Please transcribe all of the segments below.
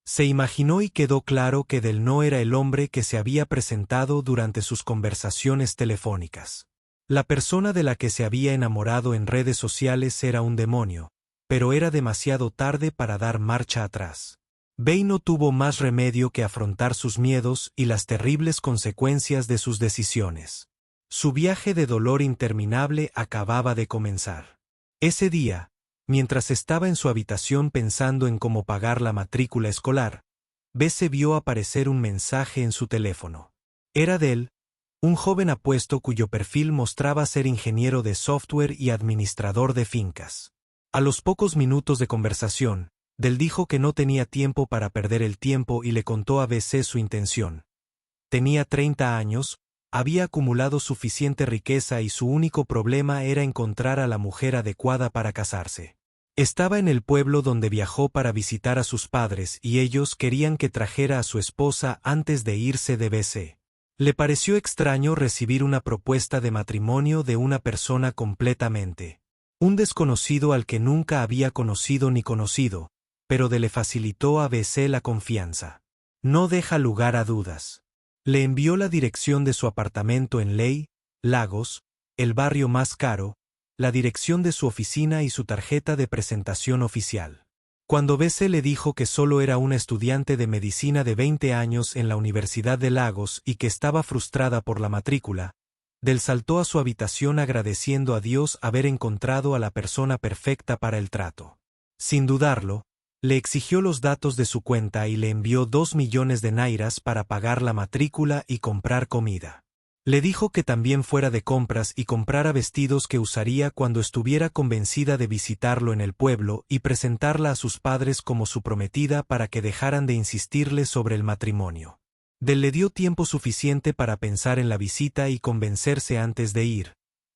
Se imaginó y quedó claro que Del no era el hombre que se había presentado durante sus conversaciones telefónicas. La persona de la que se había enamorado en redes sociales era un demonio, pero era demasiado tarde para dar marcha atrás. Bey no tuvo más remedio que afrontar sus miedos y las terribles consecuencias de sus decisiones. Su viaje de dolor interminable acababa de comenzar. Ese día, mientras estaba en su habitación pensando en cómo pagar la matrícula escolar, Bey se vio aparecer un mensaje en su teléfono. Era Del, un joven apuesto cuyo perfil mostraba ser ingeniero de software y administrador de fincas. A los pocos minutos de conversación, Del dijo que no tenía tiempo para perder el tiempo y le contó a BC su intención. Tenía 30 años, había acumulado suficiente riqueza y su único problema era encontrar a la mujer adecuada para casarse. Estaba en el pueblo donde viajó para visitar a sus padres y ellos querían que trajera a su esposa antes de irse de BC. Le pareció extraño recibir una propuesta de matrimonio de una persona completamente. Un desconocido al que nunca había conocido ni conocido, pero le facilitó a BC la confianza. No deja lugar a dudas. Le envió la dirección de su apartamento en Ley, Lagos, el barrio más caro, la dirección de su oficina y su tarjeta de presentación oficial. Cuando BC le dijo que solo era una estudiante de medicina de 20 años en la Universidad de Lagos y que estaba frustrada por la matrícula, Del saltó a su habitación agradeciendo a Dios haber encontrado a la persona perfecta para el trato. Sin dudarlo, le exigió los datos de su cuenta y le envió 2 millones de nairas para pagar la matrícula y comprar comida. Le dijo que también fuera de compras y comprara vestidos que usaría cuando estuviera convencida de visitarlo en el pueblo y presentarla a sus padres como su prometida para que dejaran de insistirle sobre el matrimonio. Del le dio tiempo suficiente para pensar en la visita y convencerse antes de ir,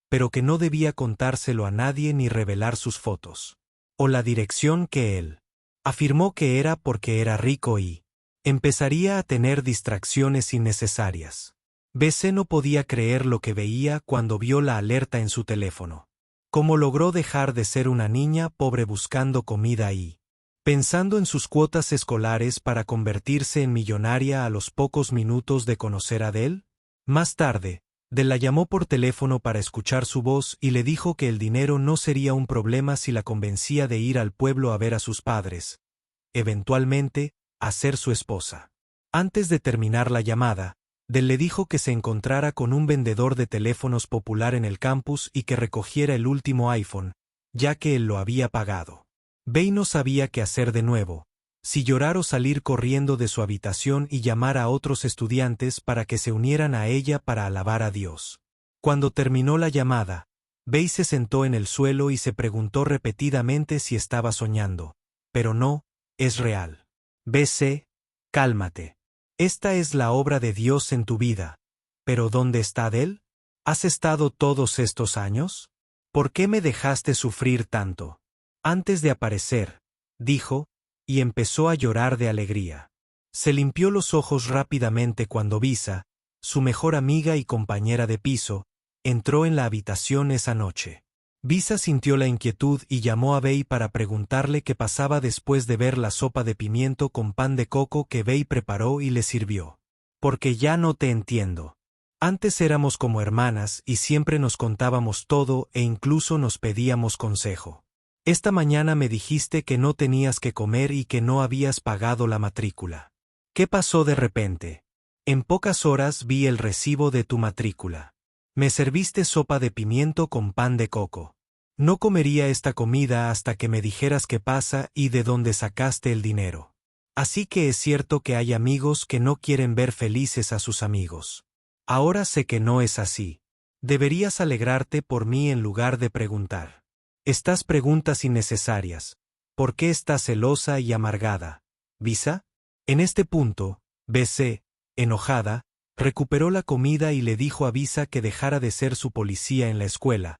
pero que no debía contárselo a nadie ni revelar sus fotos. O la dirección que él afirmó que era porque era rico y empezaría a tener distracciones innecesarias. BC no podía creer lo que veía cuando vio la alerta en su teléfono. ¿Cómo logró dejar de ser una niña pobre buscando comida y pensando en sus cuotas escolares para convertirse en millonaria a los pocos minutos de conocer a Del? Más tarde, Del la llamó por teléfono para escuchar su voz y le dijo que el dinero no sería un problema si la convencía de ir al pueblo a ver a sus padres, eventualmente, a ser su esposa. Antes de terminar la llamada, Del le dijo que se encontrara con un vendedor de teléfonos popular en el campus y que recogiera el último iPhone, ya que él lo había pagado. Bey no sabía qué hacer de nuevo, si llorar o salir corriendo de su habitación y llamar a otros estudiantes para que se unieran a ella para alabar a Dios. Cuando terminó la llamada, Bey se sentó en el suelo y se preguntó repetidamente si estaba soñando. Pero no, es real. BC, cálmate. Esta es la obra de Dios en tu vida. ¿Pero dónde está Del? ¿Has estado todos estos años? ¿Por qué me dejaste sufrir tanto? Antes de aparecer, dijo, y empezó a llorar de alegría. Se limpió los ojos rápidamente cuando Visa, su mejor amiga y compañera de piso, entró en la habitación esa noche. Visa sintió la inquietud y llamó a Bey para preguntarle qué pasaba después de ver la sopa de pimiento con pan de coco que Bey preparó y le sirvió. Porque ya no te entiendo. Antes éramos como hermanas y siempre nos contábamos todo e incluso nos pedíamos consejo. Esta mañana me dijiste que no tenías que comer y que no habías pagado la matrícula. ¿Qué pasó de repente? En pocas horas vi el recibo de tu matrícula. Me serviste sopa de pimiento con pan de coco. No comería esta comida hasta que me dijeras qué pasa y de dónde sacaste el dinero. Así que es cierto que hay amigos que no quieren ver felices a sus amigos. Ahora sé que no es así. Deberías alegrarte por mí en lugar de preguntar. Estas preguntas innecesarias. ¿Por qué estás celosa y amargada? ¿Visa? En este punto, BC, enojada, recuperó la comida y le dijo a Visa que dejara de ser su policía en la escuela,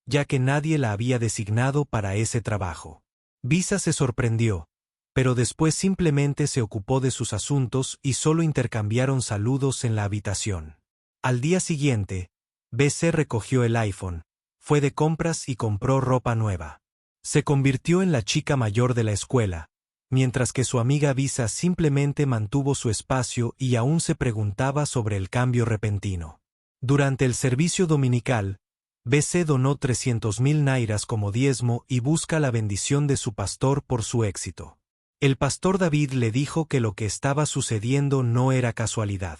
ya que nadie la había designado para ese trabajo. Visa se sorprendió, pero después simplemente se ocupó de sus asuntos y solo intercambiaron saludos en la habitación. Al día siguiente, BC recogió el iPhone, fue de compras y compró ropa nueva. Se convirtió en la chica mayor de la escuela, mientras que su amiga Visa simplemente mantuvo su espacio y aún se preguntaba sobre el cambio repentino. Durante el servicio dominical, BC donó 300,000 nairas como diezmo y busca la bendición de su pastor por su éxito. El pastor David le dijo que lo que estaba sucediendo no era casualidad.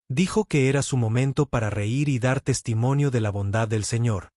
Dijo que era su momento para reír y dar testimonio de la bondad del Señor,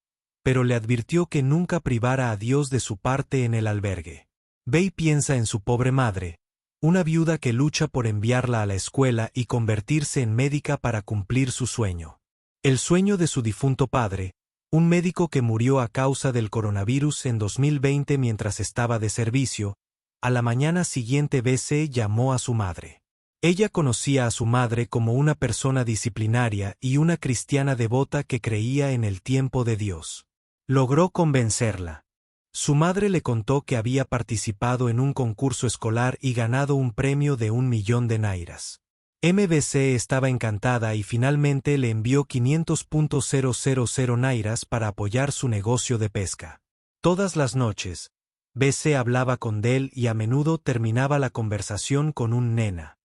pero le advirtió que nunca privara a Dios de su parte en el albergue. Ve y piensa en su pobre madre, una viuda que lucha por enviarla a la escuela y convertirse en médica para cumplir su sueño. El sueño de su difunto padre, un médico que murió a causa del coronavirus en 2020 mientras estaba de servicio. A la mañana siguiente BC llamó a su madre. Ella conocía a su madre como una persona disciplinaria y una cristiana devota que creía en el tiempo de Dios. Logró convencerla. Su madre le contó que había participado en un concurso escolar y ganado un premio de 1,000,000 de nairas. MBC estaba encantada y finalmente le envió 500,000 nairas para apoyar su negocio de pesca. Todas las noches, BC hablaba con Del y a menudo terminaba la conversación con un nena.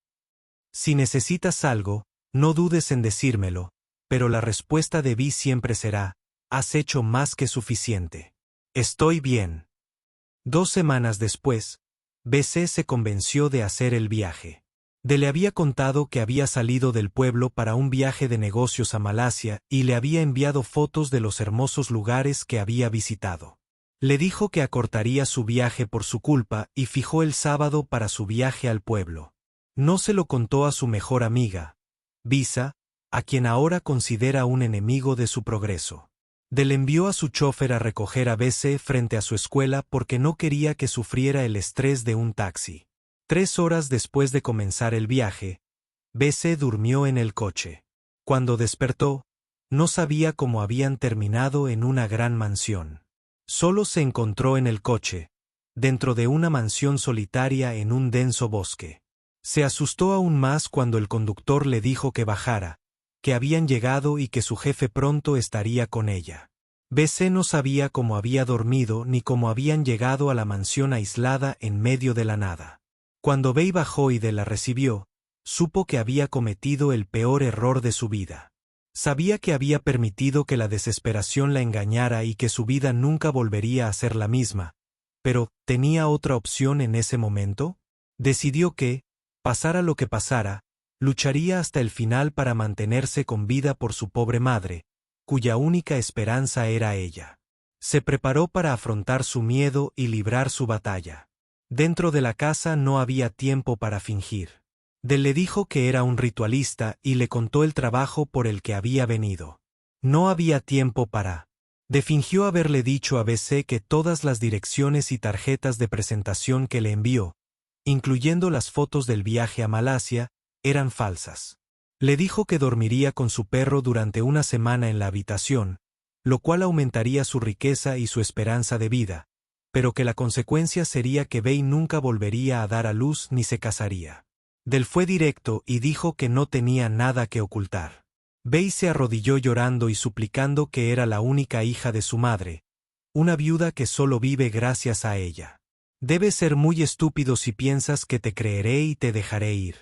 Si necesitas algo, no dudes en decírmelo, pero la respuesta de Vi siempre será, has hecho más que suficiente. Estoy bien. 2 semanas después, BC se convenció de hacer el viaje. Del le había contado que había salido del pueblo para un viaje de negocios a Malasia y le había enviado fotos de los hermosos lugares que había visitado. Le dijo que acortaría su viaje por su culpa y fijó el sábado para su viaje al pueblo. No se lo contó a su mejor amiga, Visa, a quien ahora considera un enemigo de su progreso. Del envió a su chofer a recoger a BC frente a su escuela porque no quería que sufriera el estrés de un taxi. 3 horas después de comenzar el viaje, BC durmió en el coche. Cuando despertó, no sabía cómo habían terminado en una gran mansión. Solo se encontró en el coche, dentro de una mansión solitaria en un denso bosque. Se asustó aún más cuando el conductor le dijo que bajara, que habían llegado y que su jefe pronto estaría con ella. BC no sabía cómo había dormido ni cómo habían llegado a la mansión aislada en medio de la nada. Cuando Bey bajó y de la recibió, supo que había cometido el peor error de su vida. Sabía que había permitido que la desesperación la engañara y que su vida nunca volvería a ser la misma, pero ¿tenía otra opción en ese momento? Decidió que, pasara lo que pasara, lucharía hasta el final para mantenerse con vida por su pobre madre, cuya única esperanza era ella. Se preparó para afrontar su miedo y librar su batalla. Dentro de la casa no había tiempo para fingir. Del le dijo que era un ritualista y le contó el trabajo por el que había venido. No había tiempo para. De fingió haberle dicho a BC que todas las direcciones y tarjetas de presentación que le envió, incluyendo las fotos del viaje a Malasia, eran falsas. Le dijo que dormiría con su perro durante una semana en la habitación, lo cual aumentaría su riqueza y su esperanza de vida, pero que la consecuencia sería que Bey nunca volvería a dar a luz ni se casaría. Del fue directo y dijo que no tenía nada que ocultar. Bey se arrodilló llorando y suplicando que era la única hija de su madre, una viuda que solo vive gracias a ella. Debes ser muy estúpido si piensas que te creeré y te dejaré ir.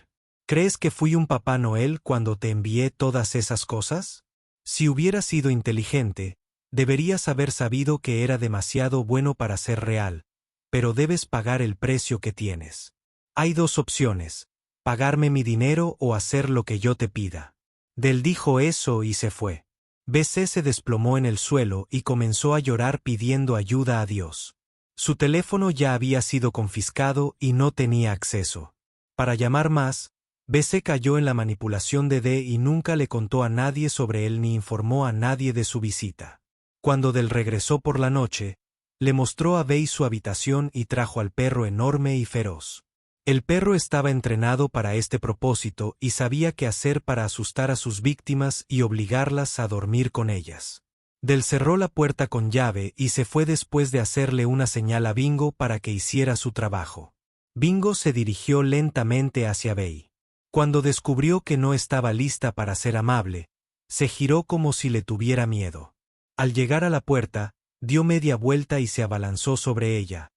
¿Crees que fui un Papá Noel cuando te envié todas esas cosas? Si hubieras sido inteligente, deberías haber sabido que era demasiado bueno para ser real, pero debes pagar el precio que tienes. Hay 2 opciones, pagarme mi dinero o hacer lo que yo te pida. Del dijo eso y se fue. BC se desplomó en el suelo y comenzó a llorar pidiendo ayuda a Dios. Su teléfono ya había sido confiscado y no tenía acceso. Para llamar más, BC cayó en la manipulación de D y nunca le contó a nadie sobre él ni informó a nadie de su visita. Cuando Del regresó por la noche, le mostró a Bey su habitación y trajo al perro enorme y feroz. El perro estaba entrenado para este propósito y sabía qué hacer para asustar a sus víctimas y obligarlas a dormir con ellas. Del cerró la puerta con llave y se fue después de hacerle una señal a Bingo para que hiciera su trabajo. Bingo se dirigió lentamente hacia Bey. Cuando descubrió que no estaba lista para ser amable, se giró como si le tuviera miedo. Al llegar a la puerta, dio media vuelta y se abalanzó sobre ella,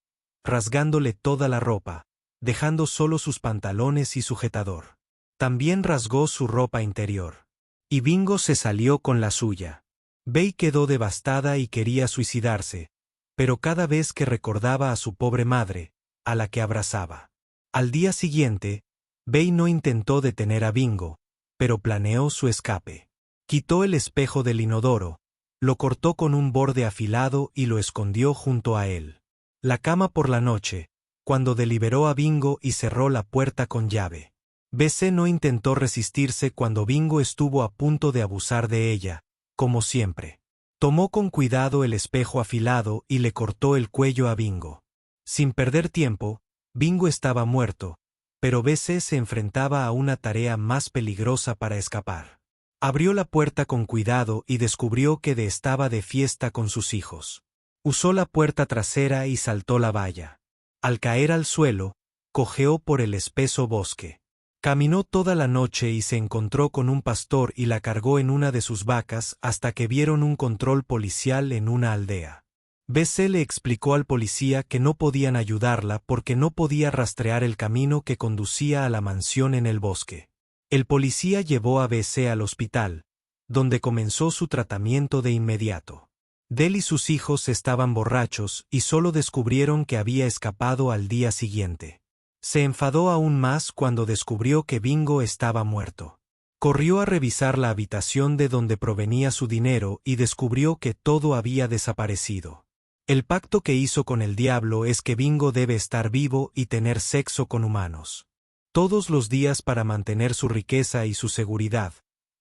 rasgándole toda la ropa, dejando solo sus pantalones y sujetador. También rasgó su ropa interior. Y Bingo se salió con la suya. Bey quedó devastada y quería suicidarse, pero cada vez que recordaba a su pobre madre, a la que abrazaba. Al día siguiente, Bey no intentó detener a Bingo, pero planeó su escape. Quitó el espejo del inodoro, lo cortó con un borde afilado y lo escondió junto a él. La cama por la noche, cuando deliberó a Bingo y cerró la puerta con llave. BC no intentó resistirse cuando Bingo estuvo a punto de abusar de ella, como siempre. Tomó con cuidado el espejo afilado y le cortó el cuello a Bingo. Sin perder tiempo, Bingo estaba muerto, pero BC se enfrentaba a una tarea más peligrosa para escapar. Abrió la puerta con cuidado y descubrió que estaba de fiesta con sus hijos. Usó la puerta trasera y saltó la valla. Al caer al suelo, cojeó por el espeso bosque. Caminó toda la noche y se encontró con un pastor y la cargó en una de sus vacas hasta que vieron un control policial en una aldea. BC le explicó al policía que no podían ayudarla porque no podía rastrear el camino que conducía a la mansión en el bosque. El policía llevó a BC al hospital, donde comenzó su tratamiento de inmediato. Del y sus hijos estaban borrachos y solo descubrieron que había escapado al día siguiente. Se enfadó aún más cuando descubrió que Bingo estaba muerto. Corrió a revisar la habitación de donde provenía su dinero y descubrió que todo había desaparecido. El pacto que hizo con el diablo es que Bingo debe estar vivo y tener sexo con humanos. Todos los días para mantener su riqueza y su seguridad.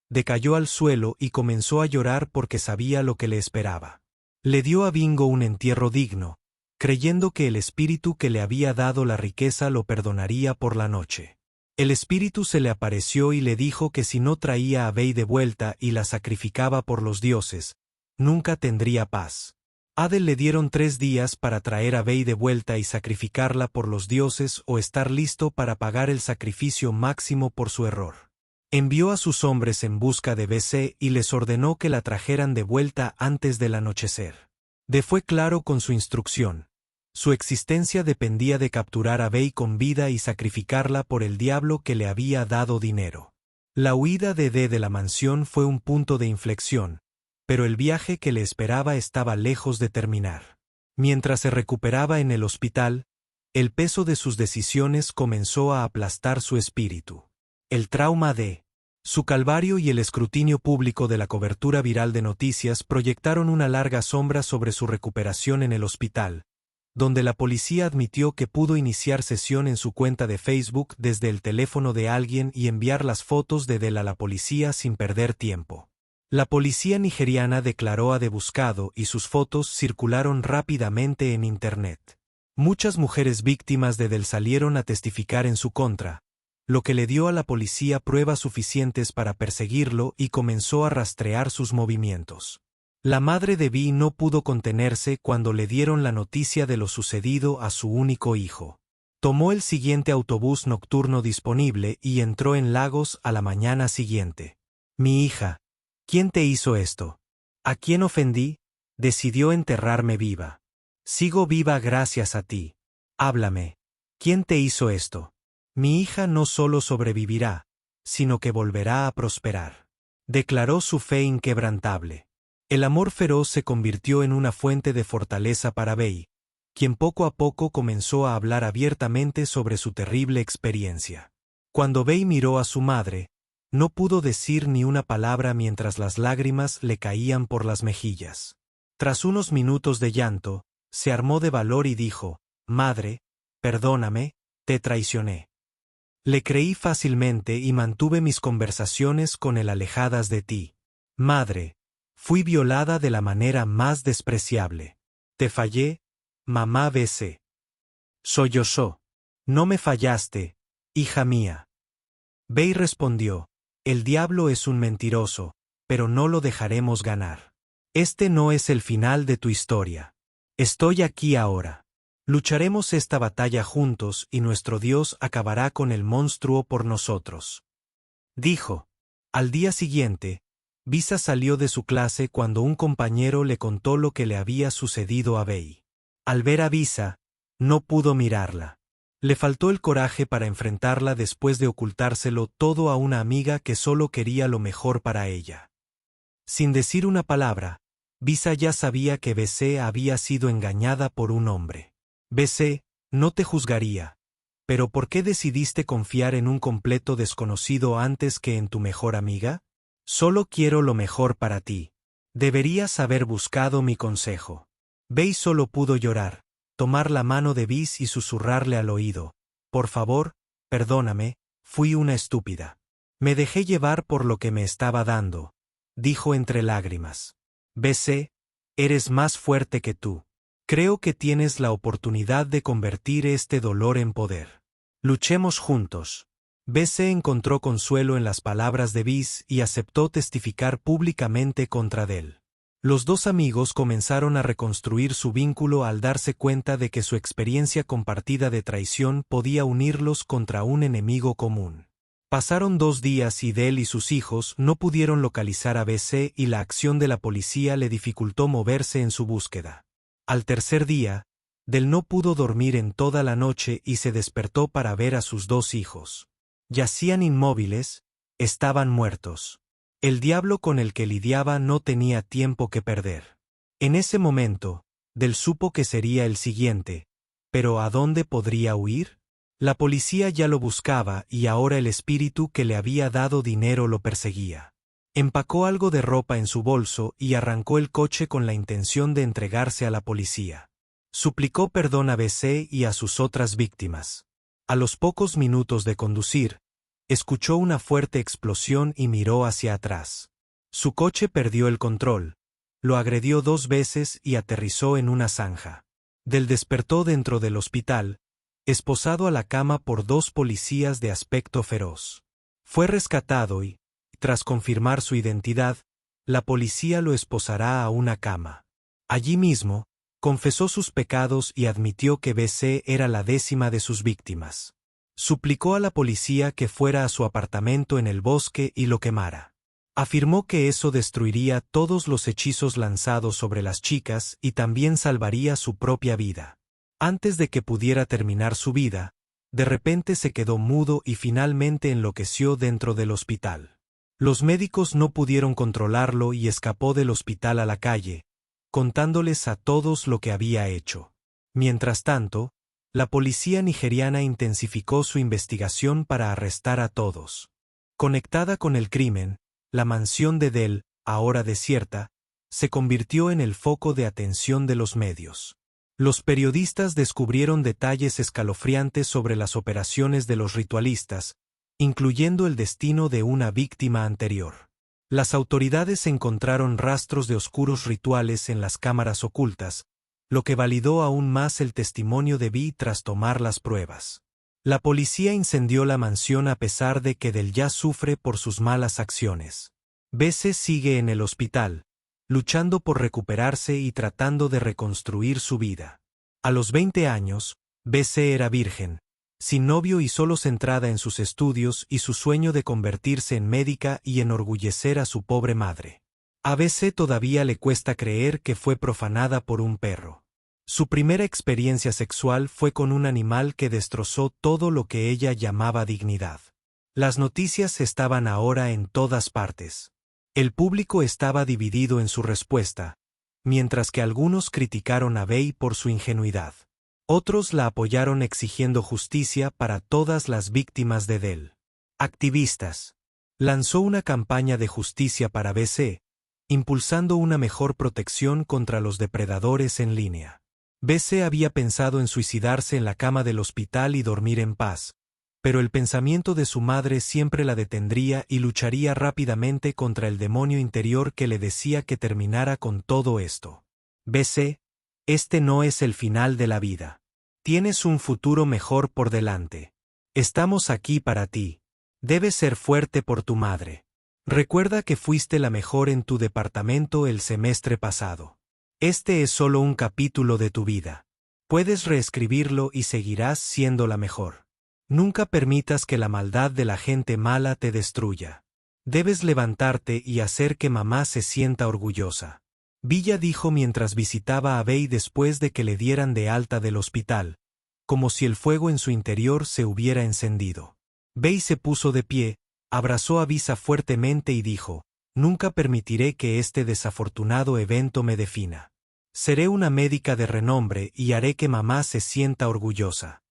Decayó al suelo y comenzó a llorar porque sabía lo que le esperaba. Le dio a Bingo un entierro digno, creyendo que el espíritu que le había dado la riqueza lo perdonaría por la noche. El espíritu se le apareció y le dijo que si no traía a Bey de vuelta y la sacrificaba por los dioses, nunca tendría paz. Adel le dieron 3 días para traer a Bey de vuelta y sacrificarla por los dioses o estar listo para pagar el sacrificio máximo por su error. Envió a sus hombres en busca de BC y les ordenó que la trajeran de vuelta antes del anochecer. D fue claro con su instrucción. Su existencia dependía de capturar a Bey con vida y sacrificarla por el diablo que le había dado dinero. La huida de D de la mansión fue un punto de inflexión, pero el viaje que le esperaba estaba lejos de terminar. Mientras se recuperaba en el hospital, el peso de sus decisiones comenzó a aplastar su espíritu. El trauma de su calvario y el escrutinio público de la cobertura viral de noticias proyectaron una larga sombra sobre su recuperación en el hospital, donde la policía admitió que pudo iniciar sesión en su cuenta de Facebook desde el teléfono de alguien y enviar las fotos de Del a la policía sin perder tiempo. La policía nigeriana declaró a De buscado y sus fotos circularon rápidamente en Internet. Muchas mujeres víctimas de Del salieron a testificar en su contra, lo que le dio a la policía pruebas suficientes para perseguirlo y comenzó a rastrear sus movimientos. La madre de Bee no pudo contenerse cuando le dieron la noticia de lo sucedido a su único hijo. Tomó el siguiente autobús nocturno disponible y entró en Lagos a la mañana siguiente. Mi hija, ¿quién te hizo esto? ¿A quién ofendí? Decidió enterrarme viva. Sigo viva gracias a ti. Háblame. ¿Quién te hizo esto? Mi hija no solo sobrevivirá, sino que volverá a prosperar. Declaró su fe inquebrantable. El amor feroz se convirtió en una fuente de fortaleza para Bey, quien poco a poco comenzó a hablar abiertamente sobre su terrible experiencia. Cuando Bey miró a su madre, no pudo decir ni una palabra mientras las lágrimas le caían por las mejillas. Tras unos minutos de llanto, se armó de valor y dijo, «Madre, perdóname, te traicioné. Le creí fácilmente y mantuve mis conversaciones con él alejadas de ti. Madre, fui violada de la manera más despreciable. Te fallé, mamá BC. Sollozó. No me fallaste, hija mía». Bey respondió, «El diablo es un mentiroso, pero no lo dejaremos ganar. Este no es el final de tu historia. Estoy aquí ahora. Lucharemos esta batalla juntos y nuestro Dios acabará con el monstruo por nosotros», dijo. Al día siguiente, Visa salió de su clase cuando un compañero le contó lo que le había sucedido a Bey. Al ver a Visa, no pudo mirarla. Le faltó el coraje para enfrentarla después de ocultárselo todo a una amiga que solo quería lo mejor para ella. Sin decir una palabra, Bisa ya sabía que BC había sido engañada por un hombre. BC, no te juzgaría. ¿Pero por qué decidiste confiar en un completo desconocido antes que en tu mejor amiga? Solo quiero lo mejor para ti. Deberías haber buscado mi consejo. Bey solo pudo llorar, tomar la mano de Bis y susurrarle al oído. Por favor, perdóname, fui una estúpida. Me dejé llevar por lo que me estaba dando, dijo entre lágrimas. BC, eres más fuerte que tú. Creo que tienes la oportunidad de convertir este dolor en poder. Luchemos juntos. BC encontró consuelo en las palabras de Bis y aceptó testificar públicamente contra Del. Los dos amigos comenzaron a reconstruir su vínculo al darse cuenta de que su experiencia compartida de traición podía unirlos contra un enemigo común. Pasaron 2 días y Del y sus hijos no pudieron localizar a BC y la acción de la policía le dificultó moverse en su búsqueda. Al tercer día, Del no pudo dormir en toda la noche y se despertó para ver a sus 2 hijos. Yacían inmóviles, estaban muertos. El diablo con el que lidiaba no tenía tiempo que perder. En ese momento, Del supo que sería el siguiente, pero ¿a dónde podría huir? La policía ya lo buscaba y ahora el espíritu que le había dado dinero lo perseguía. Empacó algo de ropa en su bolso y arrancó el coche con la intención de entregarse a la policía. Suplicó perdón a BC y a sus otras víctimas. A los pocos minutos de conducir, escuchó una fuerte explosión y miró hacia atrás. Su coche perdió el control, lo agredió 2 veces y aterrizó en una zanja. Del despertó dentro del hospital, esposado a la cama por 2 policías de aspecto feroz. Fue rescatado y, tras confirmar su identidad, la policía lo esposará a una cama. Allí mismo, confesó sus pecados y admitió que BC era la 10ª de sus víctimas. Suplicó a la policía que fuera a su apartamento en el bosque y lo quemara. Afirmó que eso destruiría todos los hechizos lanzados sobre las chicas y también salvaría su propia vida. Antes de que pudiera terminar su vida, de repente se quedó mudo y finalmente enloqueció dentro del hospital. Los médicos no pudieron controlarlo y escapó del hospital a la calle, contándoles a todos lo que había hecho. Mientras tanto, la policía nigeriana intensificó su investigación para arrestar a todos. Conectada con el crimen, la mansión de Del, ahora desierta, se convirtió en el foco de atención de los medios. Los periodistas descubrieron detalles escalofriantes sobre las operaciones de los ritualistas, incluyendo el destino de una víctima anterior. Las autoridades encontraron rastros de oscuros rituales en las cámaras ocultas, lo que validó aún más el testimonio de Vi tras tomar las pruebas. La policía incendió la mansión a pesar de que Del ya sufre por sus malas acciones. BC sigue en el hospital, luchando por recuperarse y tratando de reconstruir su vida. A los 20 años, BC era virgen, sin novio y solo centrada en sus estudios y su sueño de convertirse en médica y enorgullecer a su pobre madre. A BC todavía le cuesta creer que fue profanada por un perro. Su primera experiencia sexual fue con un animal que destrozó todo lo que ella llamaba dignidad. Las noticias estaban ahora en todas partes. El público estaba dividido en su respuesta, mientras que algunos criticaron a Bey por su ingenuidad. Otros la apoyaron exigiendo justicia para todas las víctimas de Del. Activistas. Lanzó una campaña de justicia para BC, impulsando una mejor protección contra los depredadores en línea. BC había pensado en suicidarse en la cama del hospital y dormir en paz, pero el pensamiento de su madre siempre la detendría y lucharía rápidamente contra el demonio interior que le decía que terminara con todo esto. BC, este no es el final de la vida. Tienes un futuro mejor por delante. Estamos aquí para ti. Debes ser fuerte por tu madre. Recuerda que fuiste la mejor en tu departamento el semestre pasado. Este es solo un capítulo de tu vida. Puedes reescribirlo y seguirás siendo la mejor. Nunca permitas que la maldad de la gente mala te destruya. Debes levantarte y hacer que mamá se sienta orgullosa. Villa dijo mientras visitaba a Bey después de que le dieran de alta del hospital, como si el fuego en su interior se hubiera encendido. Bey se puso de pie, abrazó a Visa fuertemente y dijo: «Nunca permitiré que este desafortunado evento me defina. Seré una médica de renombre y haré que mamá se sienta orgullosa».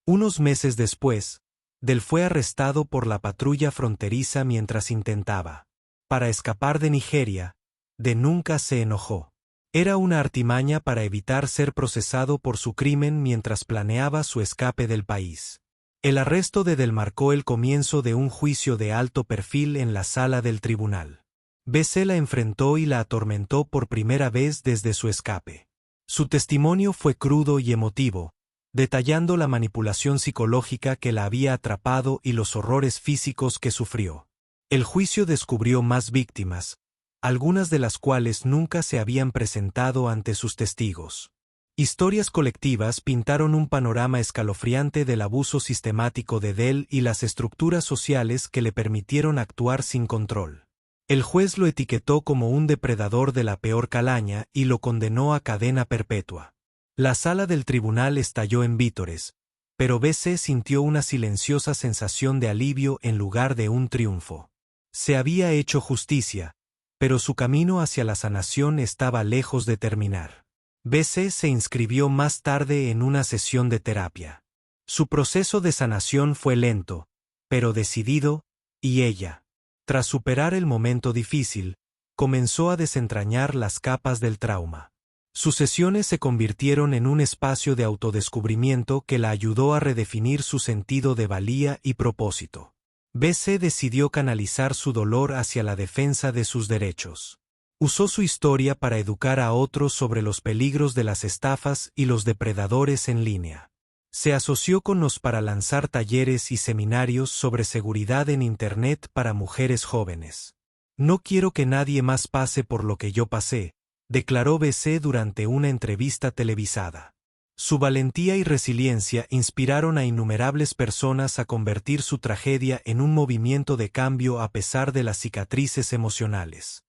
Unos meses después, Del fue arrestado por la patrulla fronteriza mientras intentaba para escapar de Nigeria. De nunca se enojó. Era una artimaña para evitar ser procesado por su crimen mientras planeaba su escape del país. El arresto de Del marcó el comienzo de un juicio de alto perfil en la sala del tribunal. BC la enfrentó y la atormentó por primera vez desde su escape. Su testimonio fue crudo y emotivo, detallando la manipulación psicológica que la había atrapado y los horrores físicos que sufrió. El juicio descubrió más víctimas, algunas de las cuales nunca se habían presentado ante sus testigos. Historias colectivas pintaron un panorama escalofriante del abuso sistemático de Del y las estructuras sociales que le permitieron actuar sin control. El juez lo etiquetó como un depredador de la peor calaña y lo condenó a cadena perpetua. La sala del tribunal estalló en vítores, pero BC sintió una silenciosa sensación de alivio en lugar de un triunfo. Se había hecho justicia, pero su camino hacia la sanación estaba lejos de terminar. BC se inscribió más tarde en una sesión de terapia. Su proceso de sanación fue lento, pero decidido, y ella, tras superar el momento difícil, comenzó a desentrañar las capas del trauma. Sus sesiones se convirtieron en un espacio de autodescubrimiento que la ayudó a redefinir su sentido de valía y propósito. BC decidió canalizar su dolor hacia la defensa de sus derechos. Usó su historia para educar a otros sobre los peligros de las estafas y los depredadores en línea. Se asoció con nos para lanzar talleres y seminarios sobre seguridad en Internet para mujeres jóvenes. «No quiero que nadie más pase por lo que yo pasé», declaró BC durante una entrevista televisada. Su valentía y resiliencia inspiraron a innumerables personas a convertir su tragedia en un movimiento de cambio a pesar de las cicatrices emocionales.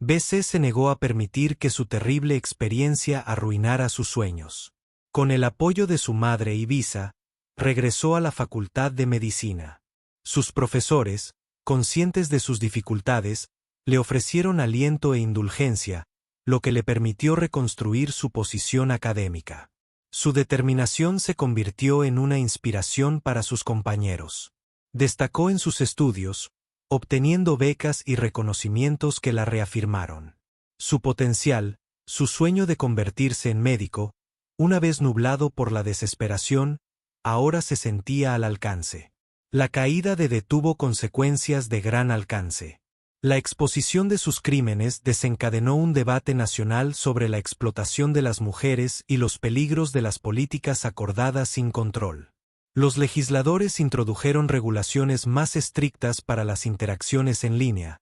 BC se negó a permitir que su terrible experiencia arruinara sus sueños. Con el apoyo de su madre y Visa, regresó a la Facultad de Medicina. Sus profesores, conscientes de sus dificultades, le ofrecieron aliento e indulgencia, lo que le permitió reconstruir su posición académica. Su determinación se convirtió en una inspiración para sus compañeros. Destacó en sus estudios, obteniendo becas y reconocimientos que la reafirmaron. Su potencial, su sueño de convertirse en médico, una vez nublado por la desesperación, ahora se sentía al alcance. La caída de tuvo consecuencias de gran alcance. La exposición de sus crímenes desencadenó un debate nacional sobre la explotación de las mujeres y los peligros de las políticas acordadas sin control. Los legisladores introdujeron regulaciones más estrictas para las interacciones en línea,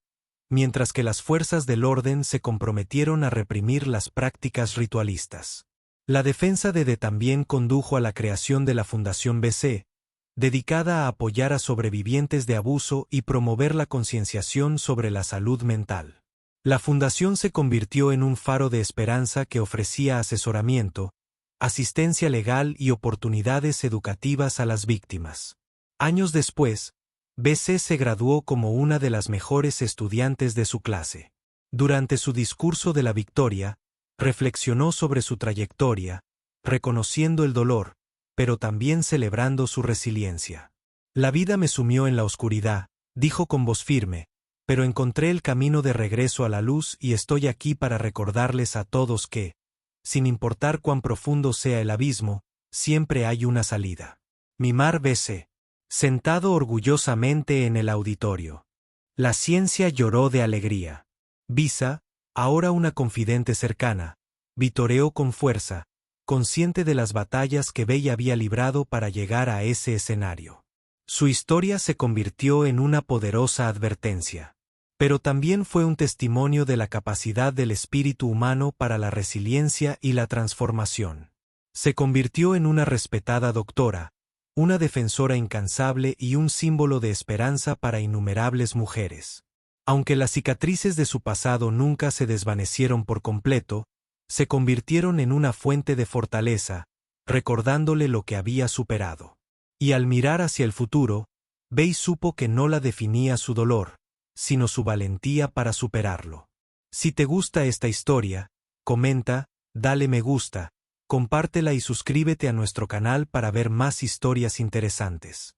mientras que las fuerzas del orden se comprometieron a reprimir las prácticas ritualistas. La defensa de también condujo a la creación de la Fundación BC, dedicada a apoyar a sobrevivientes de abuso y promover la concienciación sobre la salud mental. La fundación se convirtió en un faro de esperanza que ofrecía asesoramiento, asistencia legal y oportunidades educativas a las víctimas. Años después, BC se graduó como una de las mejores estudiantes de su clase. Durante su discurso de la victoria, reflexionó sobre su trayectoria, reconociendo el dolor, pero también celebrando su resiliencia. «La vida me sumió en la oscuridad», dijo con voz firme, «pero encontré el camino de regreso a la luz y estoy aquí para recordarles a todos que, sin importar cuán profundo sea el abismo, siempre hay una salida». Mimar BC. Sentado orgullosamente en el auditorio. La ciencia lloró de alegría. Visa, ahora una confidente cercana, vitoreó con fuerza, consciente de las batallas que Bey había librado para llegar a ese escenario. Su historia se convirtió en una poderosa advertencia. Pero también fue un testimonio de la capacidad del espíritu humano para la resiliencia y la transformación. Se convirtió en una respetada doctora, una defensora incansable y un símbolo de esperanza para innumerables mujeres. Aunque las cicatrices de su pasado nunca se desvanecieron por completo, se convirtieron en una fuente de fortaleza, recordándole lo que había superado. Y al mirar hacia el futuro, Bey supo que no la definía su dolor, sino su valentía para superarlo. Si te gusta esta historia, comenta, dale me gusta, compártela y suscríbete a nuestro canal para ver más historias interesantes.